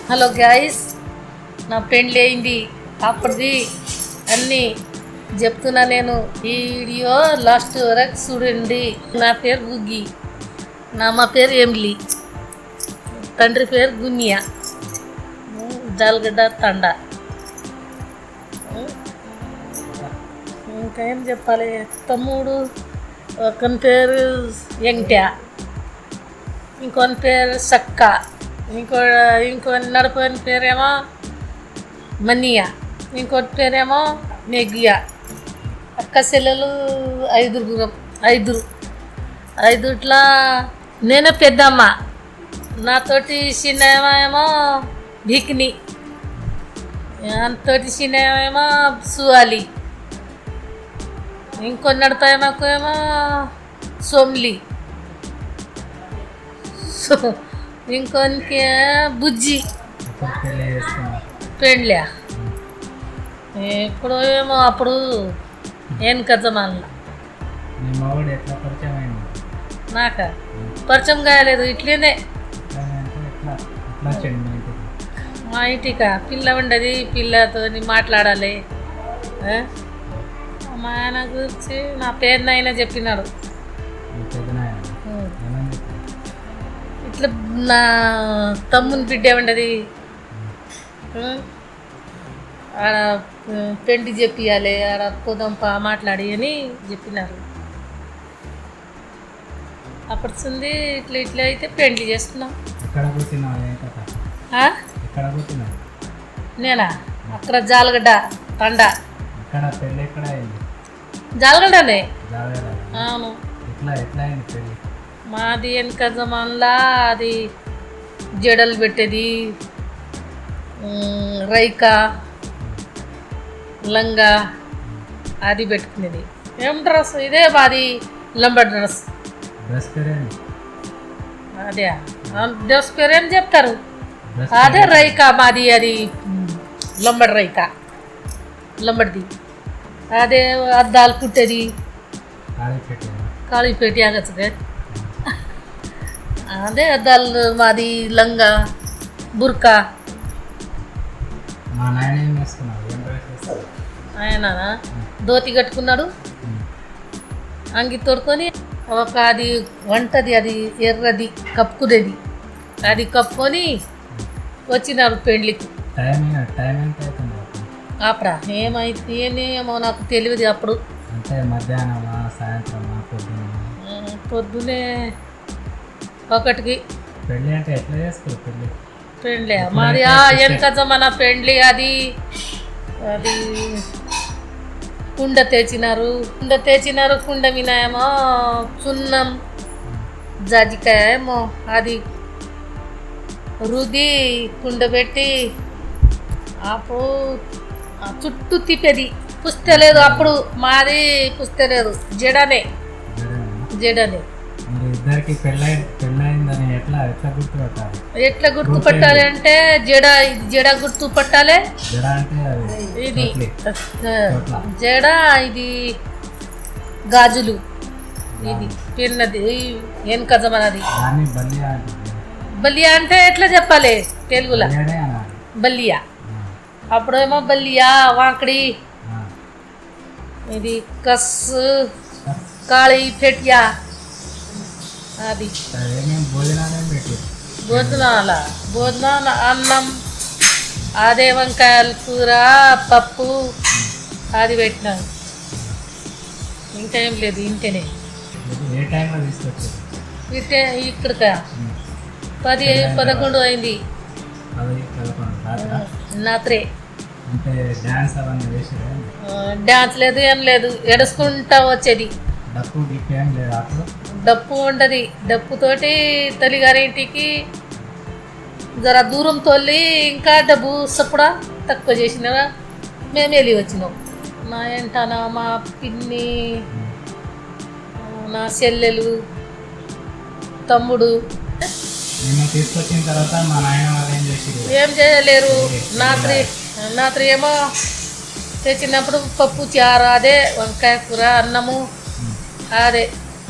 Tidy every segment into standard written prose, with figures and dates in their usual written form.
Hello guys, నా పెండ్లి అయింది అప్పటిది అన్నీ చెప్తున్నా నేను. ఈ వీడియో లాస్ట్ వరకు చూడండి. నా పేరు గుగ్గి, మా పేరు ఎమ్లీ, తండ్రి పేరు గున్యా, జాలగడ్డ తండ. ఇంకా ఏం చెప్పాలి? తమ్ముడు ఒకని పేరు వెంకట, ఇంకొని పేరు సక్క, ఇంకో నడిపోయిన పేరేమో మనియా, ఇంకోటి పేరేమో నెగ్గియా. అక్క చెల్లెలు ఐదుట్లా నేనే పెద్దమ్మ. నాతోటి చిన్నమేమో భిక్ని, అంతోటి చిన్నమేమో సువాలి, ఇంకో నడిపోయేమో సోమ్లి, ఇంకొనికి బుజ్జి. పెండ్లా ఇప్పుడు ఏమో అప్పుడు ఏం కజమాల నాక పరిచయం కాలేదు. ఇట్లనే మా ఇంటికా పిల్ల ఉండదు, పిల్లతో మాట్లాడాలి. మా ఆయన గురించి నా పేరుని అయినా చెప్పినాడు. ఇట్లా నా తమ్ముని బిడ్డ ఉండదు, ఆడ పెండి చెప్పియాలి, ఆడ పోదంపా మాట్లాడి అని చెప్పినారు. అప్పటింది ఇట్లా ఇట్లా అయితే పెండ్లి చేసుకున్నాం. నేనా అక్కడ జాలగడ్డ తండ. జాలగడ్డనే. అవును. మాది వెనక జమాన్లా అది జడలు పెట్టేది, రైకా లంగా అది పెట్టుకునేది. ఏం డ్రెస్ ఇదే మాది లంబర్ డ్రెస్. అదే డ్రెస్ పేరు ఏం చెప్తారు? అదే రైకా మాది, అది లంబడి రైకా, లంబడిది. అదే అద్దాలు కుట్టేది, కాళీ పెట్టి ఆగచ్చు. అదే అద్దాలు మాది లంగా బుర్కా. ఆయన ధోతి కట్టుకున్నాడు, అంగి తోడుకొని ఒక అది వంటది, అది ఎర్రది కప్పుకునేది, అది కప్పుకొని వచ్చినారు పెండ్లికి. అప్పుడా ఏమో నాకు తెలియదు అప్పుడు. పొద్దునే ఒకటికి పెండ్లి మాది వెనక మన పెండ్లి. అది అది కుండ తెచ్చినారు, కుండ మీద ఏమో చున్నం జాజికాయ ఏమో అది రుద్ది కుండ పెట్టి అప్పుడు చుట్టూ తిప్పేది. పుస్తలేదు అప్పుడు మాది, పుస్తలేదు, జడనే. ఎట్లా గుర్తుపట్టాలి అంటే జడ గుర్తుపట్టాలి. ఇది జడ, ఇది గాజులు, ఇది పిన్నది వెనక జమనది. బల్లియా అంటే ఎట్లా చెప్పాలి తెలుగులో? బల్లియా. అప్పుడేమో బల్లియా, వాంకడి, ఇది కస్, కాళీ పెట్యా. అది భోజనాల అన్నం, అదే వంకాయల కూర, పప్పు అది పెట్టినాను. ఇంకా ఏం లేదు, ఇంటనే. ఇక్కడికా 10-11 అయింది రాత్రే. డ్యాన్స్ లేదు, ఏం లేదు, ఎడుచుకుంటా వచ్చేది. డప్పు ఉండదు. డప్పుతోటి తల్లిగారింటికి జర దూరం తోలి, ఇంకా డబ్బు సప్పుడా తక్కువ చేసినా మేము వెళ్ళి వచ్చినాం. నా ఏంటనా మా పిన్ని, నా చెల్లెలు, తమ్ముడు తీసుకొచ్చిన తర్వాత మా నాయన ఏం చేయలేరు. రాత్రి ఏమో తెచ్చినప్పుడు పప్పు చారు, అదే వంకాయ కూర, అన్నము, అదే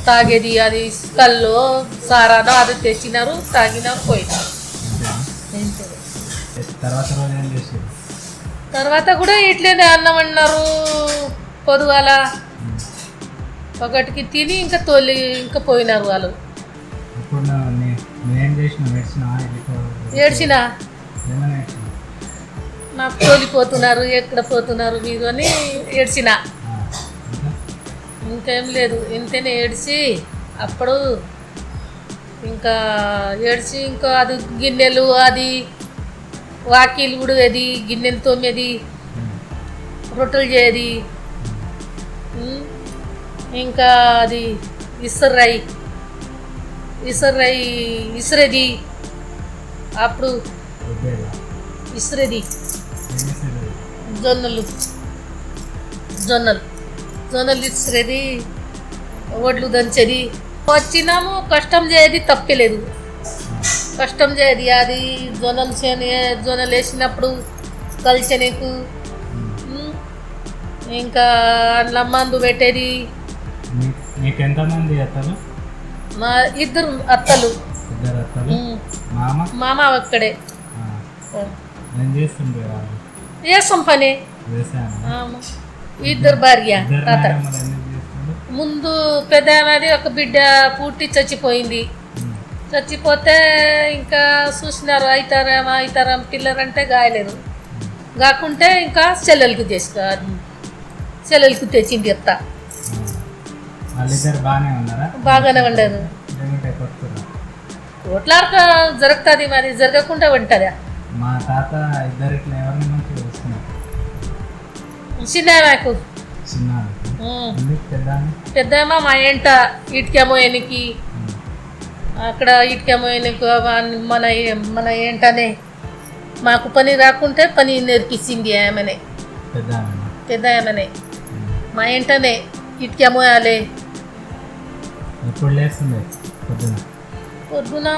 తాగేది, అది కళ్ళు సారానో అది తెచ్చినారు, తాగినారు, పోయినారు. తర్వాత రోజు ఏం చేసారు? తర్వాత కూడా ఇట్లనే అన్నం అన్నారు పొద్దుగాల ఒకటికి తిని ఇంకా ఇంకా పోయినారు వాళ్ళు. ఇప్పుడు నేనేం చేసిన మెడిసిన్ ఏడ్చిన ఏమైనా ఏడ్చిన? నాకు తోలిపోతున్నారు, ఎక్కడ పోతున్నారు మీరు అని ఏడ్చిన. ఇంకా ఇంకేం లేదు, ఇంతనే ఏడ్చి అప్పుడు ఇంకా ఏడ్చి ఇంకా అది గిన్నెలు అది వాకిలు ఉడేది, గిన్నెలు తోమేది, రొట్టెలు చేయది, ఇంకా అది ఇసర్రాయి ఇసిరేది. అప్పుడు వద్దేలా ఇసిరేది ఏం చేసేది? జొన్నలు ఇసిరేది, వడ్లు దంచేది. వచ్చినాము కష్టం చేయది తప్పలేదు, కష్టం చేయది. అది జొన్నలు వేసినప్పుడు కలిచెనకు ఇంకా అందులో మందు పెట్టేది. నీకు ఎంతమంది అత్తలు? మా ఇద్దరు అత్తలు. ఇద్దరు అత్తలు. మామ అక్కడే ఏం చేస్తుండే వాళ్ళు? వేసం పని. వ్యవసాయం. ఇద్దరు భార్య తాత. ఎందుకు చేస్తుండే? ముందు పెద్ద ఆమెది ఒక బిడ్డ పుట్టి చచ్చిపోయింది. చచ్చిపోతే ఇంకా చూసినారు అవుతారా పిల్లరంటే గాయలేదు. కాకుంటే ఇంకా చెల్లెలకి తెచ్చింది అత్త. వాళ్ళిద్దరు బాగానే ఉన్నారా? బాగానే ఉండదు. లేకుంటే కొట్టుకురా? కొట్లాడక జరుగుతుంది, మరి జరగకుండా ఉంటుందా? మా తాత ఇద్దరిట్లో ఎవరిని మంచి చూస్తున్నారు? చిన్న నాకు చిన్నారు. ఎందుకు పెద్దామా మా ఏంట ఇటుకేమో ఎనికి అక్కడ ఇటుకేమో ఎనికి మన ఏంటనే మాకు పని రాకుంటే పని నేర్పించింది ఆమెనే, పెద్ద ఆమెనే. మా ఏంటనే ఇటుకేమో వేయాలి. ఎప్పుడు లేస్తుండే? పొద్దున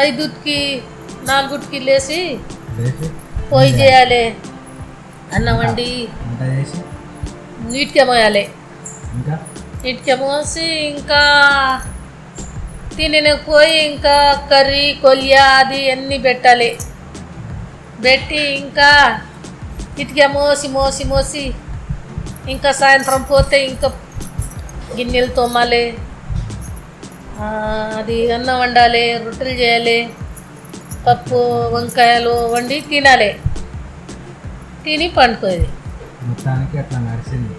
5కి 4కి లేచి పొయ్యి చేయాలి, అన్నం వండి నీటికేమో వేయాలి. నీటికేమో వేసి ఇంకా తిని పోయి ఇంకా కర్రీ కొలియా అది అన్నీ పెట్టాలి. పెట్టి ఇంకా ఇటుకే మోసి ఇంకా సాయంత్రం పోతే ఇంకా గిన్నెలు తోమాలి, అది అన్నం వండాలి, రొట్టెలు చేయాలి, పప్పు వంకాయలు వండి తినాలి. తిని పండుకోది. మొత్తానికి అట్లా నడిచింది.